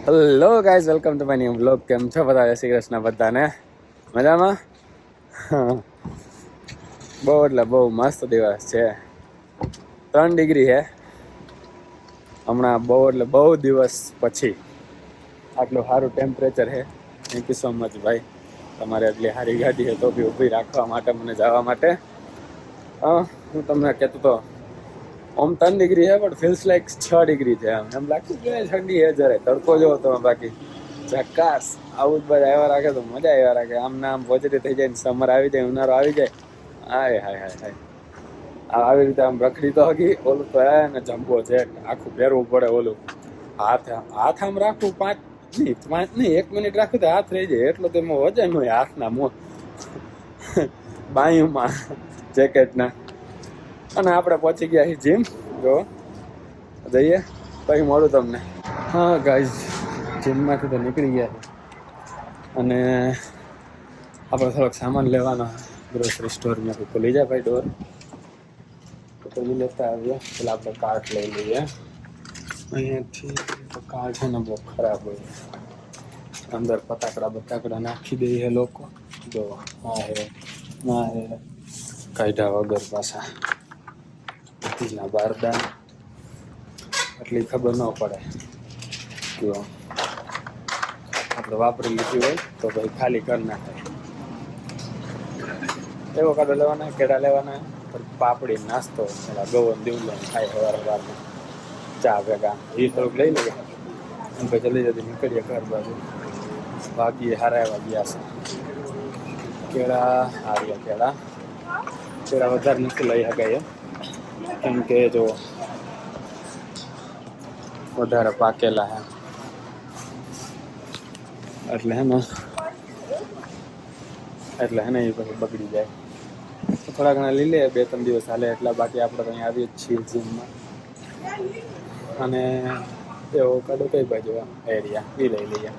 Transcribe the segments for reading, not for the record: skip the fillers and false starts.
Hello guys, welcome to my new vlog. કેમ છો બધા? જય શ્રી કૃષ્ણ બધાને. મજામાં? બહુ એટલે બહુ મસ્ત દિવસ છે. 3 ડિગ્રી છે હમણાં. બહુ એટલે બહુ દિવસ પછી આટલું સારું ટેમ્પરેચર છે. થેન્ક યુ સો મચ ભાઈ, તમારે એટલી સારી ગાડી છે તો બી ઊભી રાખવા માટે, મને જવા માટે. હું તમને કહેતો હતો, ઓમ 3 ડિગ્રી છે પણ ફીલ્સ લાઈક 6 ડિગ્રી છે. એમ લાગતું કે ઠંડી છે જરા. તડકો જોવો તમે, બાકી ઝકાસ. આવું જ બધા આવ્યા રાખે તો મજા આવ્યા રાખે. આમ ના આમ પોઝિટિવ થઈ જાય ને સમર આવી જાય, ઉનાળો આવી જાય. હાય હાય હાય હાય. આવી રીતે આમ રખડી તો હગી. ઓલું તો હે ને જમ્બો છે, આખું પહેરવું પડે. ઓલું હાથ આમ રાખવું, 5 નહીં 1 મિનિટ રાખું તો હાથ રહી જાય. એટલો તો એમાં વજન હોય હાથના બાયુમાં જેકેટના. અને આપણે પહોંચી ગયા છીએ જીમ. જો જઈએ પછી મળું તમને. હા ગાઈઝ, જીમમાંથી તો નીકળી ગયા અને આપણે થોડોક સામાન લેવાનો. ગ્રોસરી સ્ટોરમાંથી ખોલી જાય ભાઈ ડોર, તો ખોલી લેતા આવીએ. પેલા આપણે કાર્ટ લઈ લઈએ. અહીંયાથી તો કાર્ટ છે ને બહુ ખરાબ હોય, અંદર ફટાકડા નાખી દઈએ લોકો. જો હા હે કાઢ્યા વગર પાછા ના બારદાન. એટલી ખબર ન પડે કે આપણે વાપરી લીધી હોય તો ભાઈ ખાલી કરી નાખાય. એવો કાઢો લેવાના, કેળા લેવાના, પાપડી નાસ્તો, પેલા ગોવન દીવલો ખાય સવારમાં ચા ભેગા. એ થોડુંક લઈ લઈએ અને પછી જલ્દી નીકળીએ ઘર બાજુ. ભાગીએ હારા એવા ગયા છે. કેળા આવ્યા, કેળા વધારે નથી લઈ શકાય કેમ કે જો વધારે પાકેલા હે એટલે હે ને એ પછી બગડી જાય. થોડા ઘણા લઈ લે, 2-3 દિવસ હાલે એટલા. બાકી આપણે અહીં આવીએ જ છીએ જીમમાં. અને એવો કાઢો કઈ બાજુ એરિયા એ લઈ લઈએ.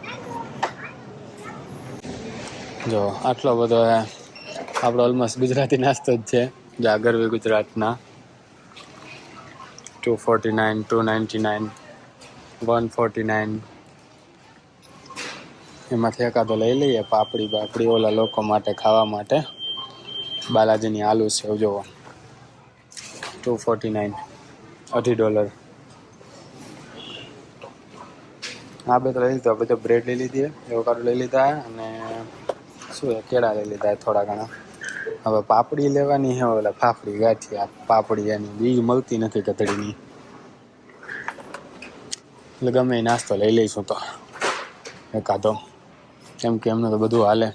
જો આટલો બધો આપણો ઓલમોસ્ટ ગુજરાતી નાસ્તો જ છે. જાગરવી ગુજરાતના 249, 299, 149. એમાંથી એકાદો લઈ લઈએ. પાપડી ઓલા લોકો માટે ખાવા માટે. બાલાજીની આલુ સેવ જોવો, 249, $2.50. આ બે તો લઈ લીધો. બધો બ્રેડ લઈ લીધી, એવોકાડો લઈ લીધા અને શું કેળા લઈ લીધા થોડા ઘણા. હવે પાપડી લેવાની છે, ઓલા ફાફડી ગાંઠિયા પાપડી. એની બીજ મળતી નથી કતડીની, એટલે ગમે એ નાસ્તો લઈ લઈશું તો એકાદો. કેમ કે એમને તો બધું હાલે.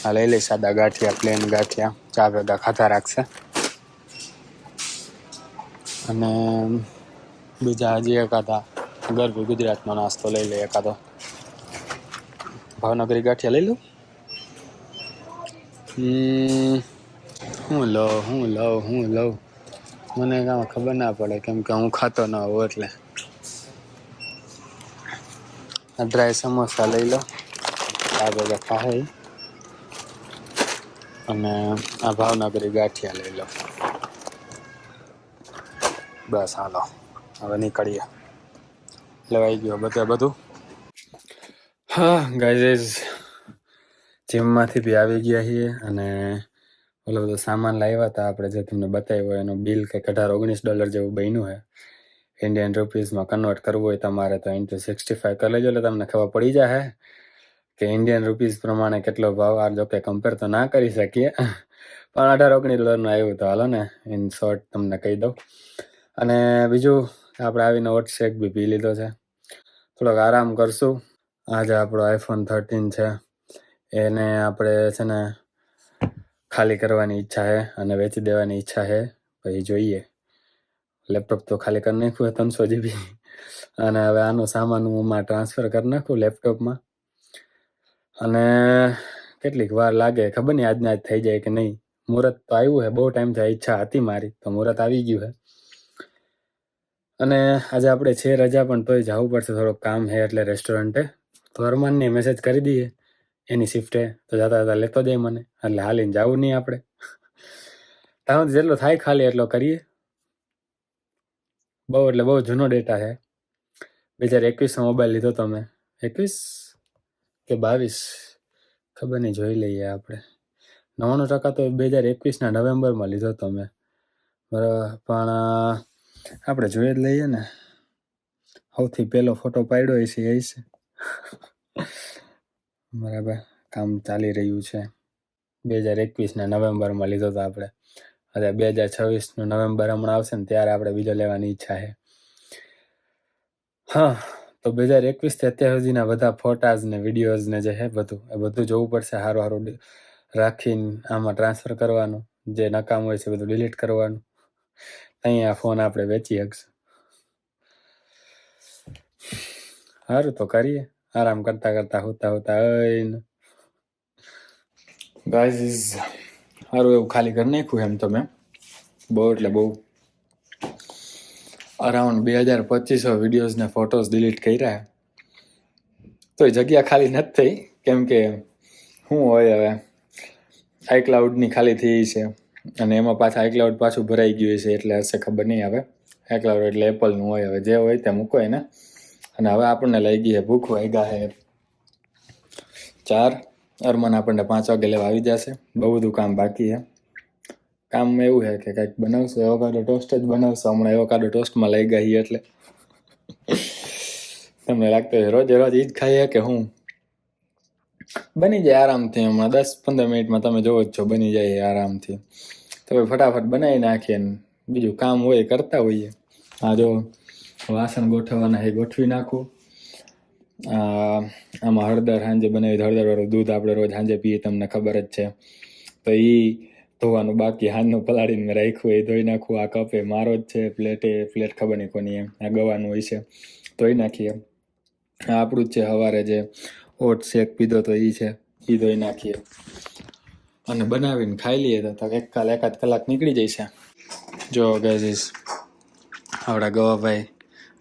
આ લઈ લઈ સાદા ગાંઠિયા, પ્લેન ગાંઠિયા, ચા ભેગા ખાતા રાખશે. અને બીજા હજી એકાદા ગરવી ગુજરાતનો નાસ્તો લઈ લે. એકાદો ભાવનગરી ગાંઠિયા લઈ લઉં. હું લઉં મને કામ ખબર ના પડે, કેમ કે હું ખાતો ના હોઉં એટલે. ડ્રાય સમોસા લઈ લો, આ બધા ખાય. અને આ ભાવનગરી ગાંઠિયા લઈ લો. બસ હાલો, હવે નીકળીએ. લેવાઈ ગયો બધું. હા ગાઈઝ, જીમમાંથી બી આવી ગયા છીએ અને ઓલો બધો સામાન લાવ્યા હતા આપણે, જે તમને બતાવ્યો એનો બિલ કંઈક $18-19 જેવું બન્યું છે. ઇન્ડિયન રૂપીઝમાં કન્વર્ટ કરવું હોય તમારે તો into 65 કરી લેજો, એટલે તમને ખબર પડી જાય કે ઇન્ડિયન રૂપીઝ પ્રમાણે કેટલો ભાવ. આ જો કે કમ્પેર તો ના કરી શકીએ, પણ $18-19 આવ્યું તો હાલો ને, ઇન શોર્ટ તમને કહી દઉં. અને બીજું, આપણે આવીને હોટ શેક બી પી લીધો છે. થોડોક આરામ કરશું. આજે આપણો iPhone 13 છે, એને આપણે છે ને ખાલી કરવાની ઈચ્છા છે અને વેચી દેવાની ઈચ્છા છે. પછી જોઈએ. લેપટોપ તો ખાલી કરી નાખ્યું 300 GB, અને હવે આનો સામાન હું ટ્રાન્સફર કરી નાખું લેપટોપમાં. અને કેટલીક વાર લાગે ખબર નહીં, આજના જ થઈ જાય કે નહીં. મુહૂર્ત તો આવ્યું છે, બહુ ટાઈમથી ઈચ્છા હતી મારી, તો મુહૂર્ત આવી ગયું છે. અને આજે આપણે છે રજા, પણ તોય જવું પડશે, થોડુંક કામ છે એટલે રેસ્ટોરન્ટે. તો અરમાનને મેસેજ કરી દઈએ એની શિફ્ટે, તો જતા લેતો જાય મને, એટલે હાલીને જવું નહીં આપણે. ત્યાં જેટલો થાય ખાલી એટલો કરીએ. બહુ એટલે બહુ જૂનો ડેટા છે, 2021 મોબાઈલ લીધો તમે 21 કે 22 ખબર નહીં, જોઈ લઈએ આપણે. 99% તો 2021ના નવેમ્બરમાં લીધો તો મેં, બરાબર. પણ આપણે જોઈ જ લઈએ ને, સૌથી પહેલો ફોટો પાડ્યો છે એ છે. બરાબર, કામ ચાલી રહ્યું છે. 2021ના નવેમ્બરમાં લીધો તો આપણે. અરે 2026નું નવેમ્બર હમણાં આવશે ને ત્યારે આપણે બીજો લેવાની ઈચ્છા છે. હા, તો 2021થી અત્યાર સુધીના બધા ફોટાઝ ને વિડીયોઝ ને જે છે બધું, એ બધું જોવું પડશે. સારું સારું રાખીને આમાં ટ્રાન્સફર કરવાનું, જે નકામ હોય છે બધું ડિલીટ કરવાનું. અહીંયા ફોન આપણે વેચી શકશું. સારું, તો કરીએ આરામ કરતા કરતા હોતા હોતા. ગાઈઝ સારું એવું ખાલી કરી નાખ્યું એમ તો મેં, બહુ એટલે બહુ અરાઉન્ડ 2200 વિડીયોઝ ને ફોટોઝ ડિલીટ કર્યા. તો એ જગ્યા ખાલી નથી થઈ, કેમ કે શું હોય હવે, આઈક્લાઉડની ખાલી થઈ છે અને એમાં પાછા આઈક્લાઉડ પાછું ભરાઈ ગયું છે, એટલે હશે ખબર નહીં. હવે આઈક્લાઉડ એટલે એપલનું હોય, હવે જે હોય તે મૂકો એને. અને હવે આપણને લઈ ગઈ છે ભૂખ, વાગ્યા છે 4. અરમાન આપણને 5 વાગે લેવા આવી જશે. બહુ બધું કામ બાકી છે. કામ એવું છે કે કંઈક બનાવશું, એવોકાડો ટોસ્ટ જ બનાવશું હમણાં. એવોકાડો ટોસ્ટમાં લઈ ગઈ એટલે તમને લાગતું હોય રોજે રોજ ઈ જ ખાઈએ કે હું? બની જાય આરામથી, હમણાં 10-15 મિનિટમાં તમે જોવો જ છો, બની જાય આરામથી. તો ફટાફટ બનાવી નાખીએ ને બીજું કામ હોય કરતા હોઈએ. આ જો વાસણ ગોઠવવાના એ ગોઠવી નાખું. આમાં હળદર સાંજે બનાવી, હળદરવાળું દૂધ આપણે રોજ સાંજે પીએ, તમને ખબર જ છે. તો એ ધોવાનું બાકી, હાથનું પલાળીને મેં રાખ્યું, એ ધોઈ નાખું. આ કપ એ મારો જ છે, પ્લેટ ખબર નહીં કોની, એમ આ ગવાનું હોય છે, ધોઈ નાખીએ. આ આપણું જ છે, સવારે જે ઓટ શેક પીધો તો એ છે, એ ધોઈ નાખીએ અને બનાવીને ખાઈ લઈએ. તો એકાદ કલાક નીકળી જાય છે. જો ગાઈઝ આપણા ગવાભાઈ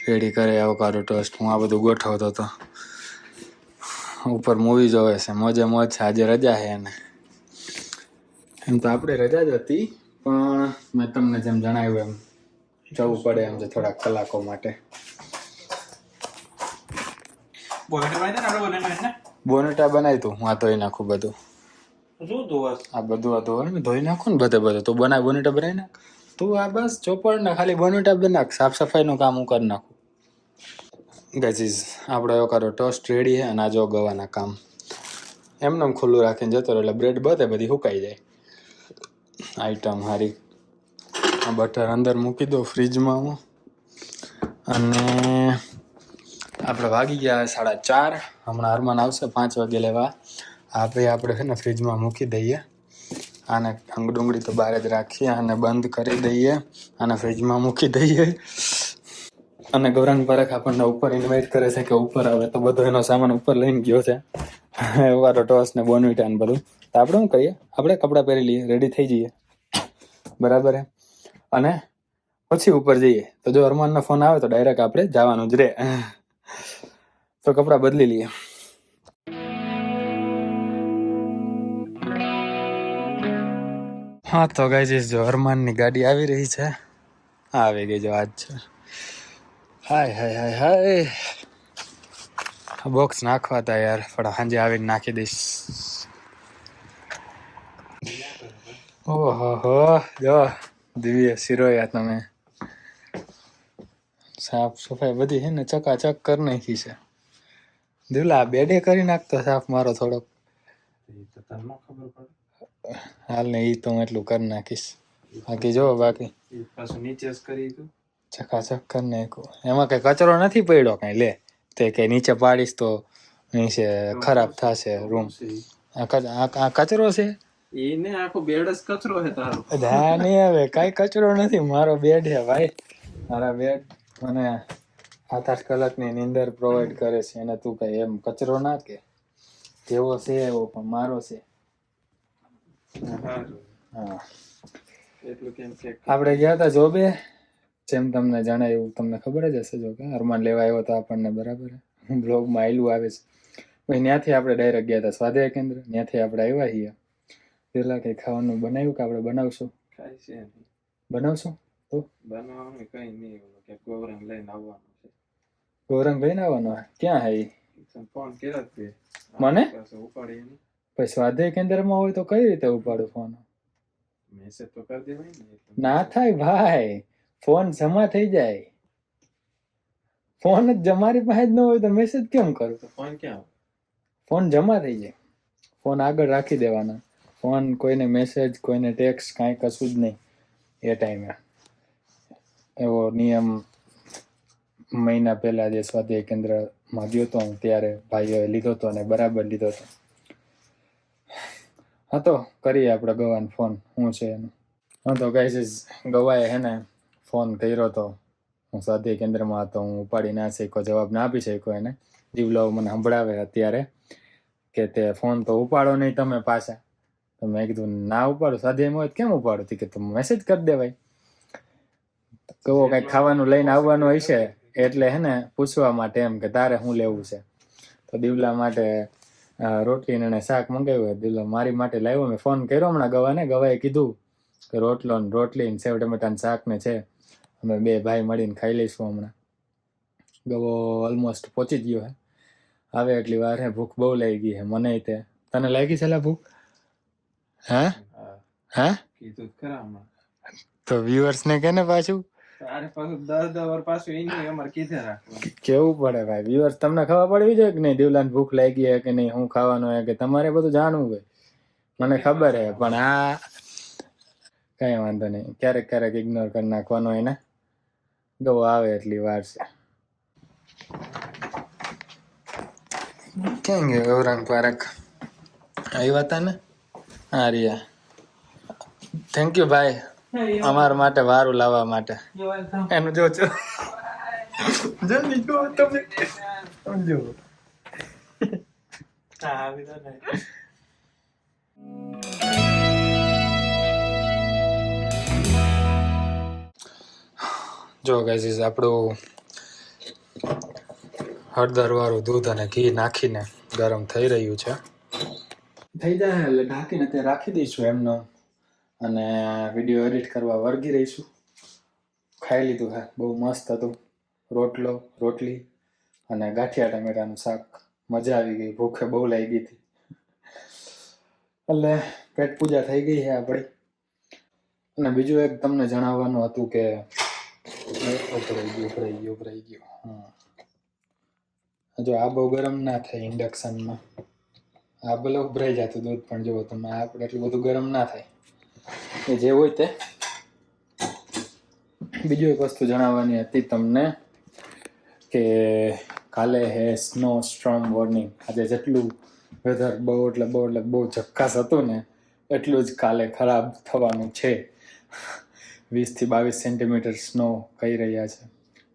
રેડી કરે એવોકાડો ટોસ્ટ. હું આ બધું ગોઠવતો હતો, ઉપર મૂવી જોવે છે, મોજે મોજ છે. આજે રજા છે એને. એમ તો આપણે રજા જ હતી, પણ મેં તમને જેમ જણાવ્યું એમ જવું પડે એમ છે થોડાક કલાકો માટે. બોનેટા બનાવી તું, હું આ ધોઈ નાખું બધું. આ બધું આ ધોવાય ને, ધોઈ નાખું ને બધે. તું બનાવ, બોનેટા બનાવી નાખ. તું આ બસ ચોપડ ને ખાલી બોનેટા બનાખ, સાફ સફાઈનું કામ હું કરી નાખું. ગાઈઝ આપણો એવોકાડો ટોસ્ટ રેડી છે. અને આ જો ગવાના કામ એમને ખુલ્લું રાખીને જતો રહે એટલે બ્રેડ બધી સુકાઈ જાય. આઈટમ હારી. આ બટર અંદર મૂકી દો ફ્રીજમાં હું. અને આપણે વાગી ગયા 4:30. હમણાં અરમાન આવશે 5 વાગે લેવા. આપણે છે ને ફ્રીજમાં મૂકી દઈએ. આને ડુંગળી તો બહાર જ રાખીએ, આને બંધ કરી દઈએ, આને ફ્રીજમાં મૂકી દઈએ. અને ગૌરાંગ પારેખ આપણને ઉપર ઇન્વાઇટ કરે છે કે ઉપર આવે, તો બધો એનો સામાન ઉપર લઈને ગયો છે. એવોકાડો ટોસ્ટ ને બોનવીટા ને બધું. તો આપણે શું કરીએ, આપણે કપડાં પહેરી લઈએ, રેડી થઈ જઈએ, બરાબર હે. અને પછી ઉપર જઈએ. તો જો અરમાનનો ફોન આવે તો ડાયરેક્ટ આપણે જવાનું જ રે. તો કપડાં બદલી લઈએ. હા તો ગાઈઝ જો અરમાનની ગાડી આવી રહી છે. આવી ગઈ જો, આજ છે. હાય હાય હાય હાય. બોક્સ નાખવા હતા યાર, પણ સાંજે આવીને નાખી દઈશ. ઓહો જો દિવ્ય સિરોયા તમે. સાફ સફાઈ બધી છે ને ચકાચક કરી નાખી છે. દિવલા બેડે કરી નાખતો સાફ મારો થોડોક. હાલ ને ઈ તો હું એટલું કરી નાખીશ. બાકી જો બાકી પાછું નીચે જ કરી દઉં, ચકાચક કરી નાખ્યું. એમાં કઈ કચરો નથી પડ્યો કઈ. લે તે કઈ નીચે પાડીશ તો નીચે ખરાબ થશે રૂમ. આ કચરો છે. એને આખો બેડ જ કચરો છે તારો. હા નહીં, હવે કઈ કચરો નથી, મારો બેડ છે ભાઈ. મારા બેડ મને 7-8 કલાકની નીંદર પ્રોવાઈડ કરે છે. એને તું કઈ એમ કચરો ના કે, જેવો છે એવો પણ મારો છે. હા એટલું કેમ છે. આપણે ગયા હતા જોબે, જેમ તમને જણાવ્યું, તમને ખબર જ હશે. જો કે અરમાન લેવા આવ્યો હતો આપણને, બરાબર. બ્લોગમાં આવેલું આવે છે. પછી ત્યાંથી આપણે ડાયરેક્ટ ગયા હતા સ્વાધ્યાય કેન્દ્ર. ત્યાંથી આપણે આવ્યા છીએ. પેલા કઈ ખાવાનું બનાવ્યું કે આપણે બનાવશું? બનાવશું તો બનાવવાનું કઈ નહીં, કે ગોવરાને લઈને આવવાનું છે. ગૌરંગભાઈ ને આવવાનો ક્યાં હે ઈ? ફોન કર્યો તે મને ઉપાડી નહીં. પછી સ્વાધ્યાય કેન્દ્રમાં હોય તો કઈ રીતે ઉપાડું ફોન? મેસેજ તો કરી દેવાય ને. ના થાય ભાઈ, ફોન જમા થઈ જાય. ફોન જ મારી પાસે જ ન હોય તો મેસેજ કેમ કરું? તો ફોન ક્યાં? ફોન જમા થઈ જાય. ફોન આગળ રાખી દેવાના. ફોન કોઈને મેસેજ, કોઈને ટેક્સ્ટ કાંઈ કશું જ નહીં એ ટાઈમે. એવો નિયમ મહિના પહેલા જે સ્વાધ્યાય કેન્દ્રમાં ગયો હતો હું ત્યારે ભાઈઓએ લીધો હતો અને બરાબર લીધો હતો. હા તો કરીએ આપણે ગવાને ફોન. શું છે એનું? હા તો ગાઈસ, ગવાએ હે ને ફોન કર્યો હતો. હું સ્વાધ્યાય કેન્દ્રમાં હતો, હું ઉપાડી ના શક્યો, જવાબ ના આપી શક્યો એને. જીવલાઓ મને સંભળાવે અત્યારે કે તે ફોન તો ઉપાડો નહીં તમે પાછા. તો મેં કીધું ના ઉપાડો, સ્વાધ્યાયમાં હોય કેમ ઉપાડો? કે તમે મેસેજ કરી દેવાય. કહો કંઈક ખાવાનું લઈને આવવાનું હશે એટલે હે ને પૂછવા માટે એમ કે તારે શું લેવું છે. તો દીવલા માટે રોટલી અને શાક મંગાવ્યું. દીવલા મારી માટે લાવ્યો. મેં ફોન કર્યો હમણાં ગવાને. ગવાએ કીધું કે રોટલી ને સેવ ટમેટાનું શાક ને છે, અમે બે ભાઈ મળીને ખાઈ લઈશું હમણાં. ગવો ઓલમોસ્ટ પહોંચી જ ગયો હે. આવે એટલી વાર હે. ભૂખ બહુ લાગી ગઈ હે મને. તે તને લાગી છે ભૂખ? હા હા કીધું ખરા હમણાં. તો વ્યુઅર્સ ને કે ને પાછું તારે પાછું 10 વાર પાછું એની અમારે કીધે રાખવાનું. કેવું પડે ભાઈ. વ્યુઅર્સ તમને ખબર પડવી જોઈએ કે નહીં દીવલાને ભૂખ લાગી હે કે નહીં, શું ખાવાનું હે કે તમારે બધું જાણવું હોય. મને ખબર હે પણ આ કઈ વાંધો નહીં, ક્યારેક ક્યારેક ઇગ્નોર કરી નાખવાનો એને. ગવો આવે એટલી વાર છે. કેમ ગયો ગૌરાંગ પારક? આવ્યા હતા ને? હા રિયા, થેન્ક યુ ભાઈ અમારા માટે વારું લાવવા માટે. એનું જો જલ્દી જો તમે સમજો. જો ગાઈઝ, આપણું હળદર વાળું દૂધ અને ઘી નાખીને ગરમ થઈ રહ્યું છે. થઈ જાય એટલે ઢાંકીને તે રાખી દઈશું એમનો, અને વિડીયો એડિટ કરવા વળગી રહીશું. ખાઈ લીધું હે, બહુ મસ્ત હતું. રોટલી અને ગાંઠિયા ટમેટાનું શાક. મજા આવી ગઈ. ભૂખે બહુ લાગી હતી એટલે પેટ પૂજા થઈ ગઈ છે આપણી. અને બીજું એક તમને જણાવવાનું હતું કે ઉભરાઈ ગયું. જો આ બહુ ગરમ ના થાય ઇન્ડક્શનમાં. આ ભલે ઉભરાઈ જતું દૂધ પણ જુઓ તમે, આપણે એટલું બધું ગરમ ના થાય. એ જે હોય તે. બીજું એક વસ્તુ જણાવવાની હતી તમને કે કાલે હે સ્નો સ્ટ્રોમ વોર્નિંગ. આજે જેટલું વેધર બહુ ઝક્કાસ હતું ને એટલું જ કાલે ખરાબ થવાનું છે. 20 થી 22 સેન્ટીમીટર સ્નો કહી રહ્યા છે.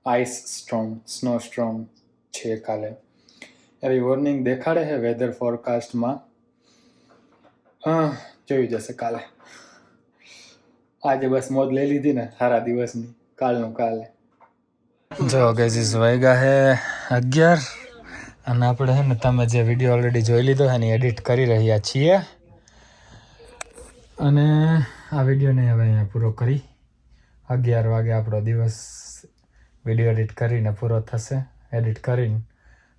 આઈસ સ્ટ્રોમ, સ્નો સ્ટ્રોમ છે કાલે, એવી વોર્નિંગ દેખાડે છે વેધર ફોરકાસ્ટમાં. હા, જોઈ જશે કાલે. આજે બસ મોજ લઈ લીધી ને સારા દિવસની, કાલનું કાલે. જો ગાઈઝ વાગ્યા હે 11 અને આપણે હે ને તમે જે વિડીયો ઓલરેડી જોઈ લીધો છે ને એડિટ કરી રહ્યા છીએ. અને આ વિડીયોને હવે અહીંયા પૂરો કરી. 11 વાગે આપણો દિવસ વિડીયો એડિટ કરીને પૂરો થશે. એડિટ કરીને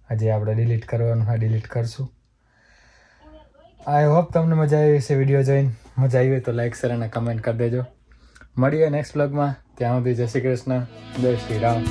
આજે આપણે ડિલીટ કરવાનું હોય, ડિલીટ કરશું. આઈ હોપ તમને મજા આવી હશે વિડીયો જોઈને. મજા આવી હોય તો લાઈક, શેર અને કમેન્ટ કરી દેજો. મળીએ નેક્સ્ટ વ્લોગમાં. ત્યાં સુધી જય શ્રી કૃષ્ણ, જય શ્રી રામ.